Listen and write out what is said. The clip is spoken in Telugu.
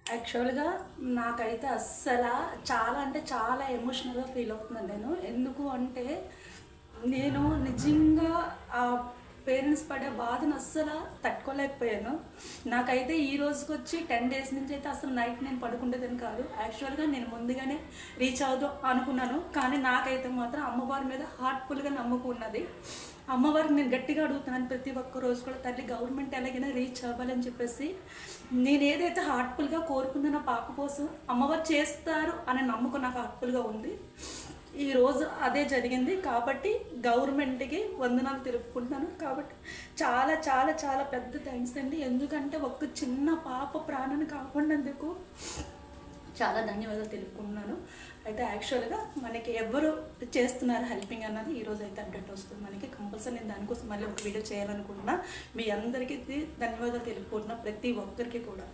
యాక్చువల్‌గా నాకైతే అస్సల చాలా అంటే చాలా ఎమోషనల్‌గా ఫీల్ అవుతున్నాను నేను. ఎందుకు అంటే, నేను నిజంగా ఆ పేరెంట్స్ పడే బాధను అస్సల తట్టుకోలేకపోయాను. నాకైతే ఈ రోజుకొచ్చి 10 డేస్ నుంచి అయితే అసలు నైట్ నేను పడుకుండేదాన్ని కాదు. యాక్చువల్‌గా నేను ముందుగానే రీచ్ అవుదాం అనుకున్నాను. కానీ నాకైతే మాత్రం అమ్మవారి మీద హార్ట్‌ఫుల్‌గా నమ్మకం ఉన్నది. అమ్మవారిని నేను గట్టిగా అడుగుతున్నాను ప్రతి ఒక్క రోజు కూడా, తల్లి గవర్నమెంట్ ఎలాగైనా రీచ్ అవ్వాలని చెప్పేసి నేను ఏదైతే హార్ట్ఫుల్గా కోరుకున్నానో పాప కోసం అమ్మవారు చేస్తారు అనే నమ్మకం నాకు హార్ట్ఫుల్గా ఉంది. ఈరోజు అదే జరిగింది కాబట్టి గవర్నమెంట్కి వందనాలు తెలుపుకుంటున్నాను. కాబట్టి చాలా చాలా చాలా పెద్ద థ్యాంక్స్ అండి. ఎందుకంటే ఒక్క చిన్న పాప ప్రాణాన్ని కాపాడినందుకు చాలా ధన్యవాదాలు తెలుపుకుంటున్నాను. అయితే యాక్చువల్గా మనకి ఎవరు చేస్తున్నారు హెల్పింగ్ అన్నది ఈరోజు అయితే అప్డేట్ వస్తుంది మనకి. కంపల్సరీ నేను దానికోసం మళ్ళీ ఒక వీడియో చేయాలనుకుంటున్నా. మీ అందరికీ ధన్యవాదాలు తెలుపుకుంటున్నా, ప్రతి ఒక్కరికి కూడా.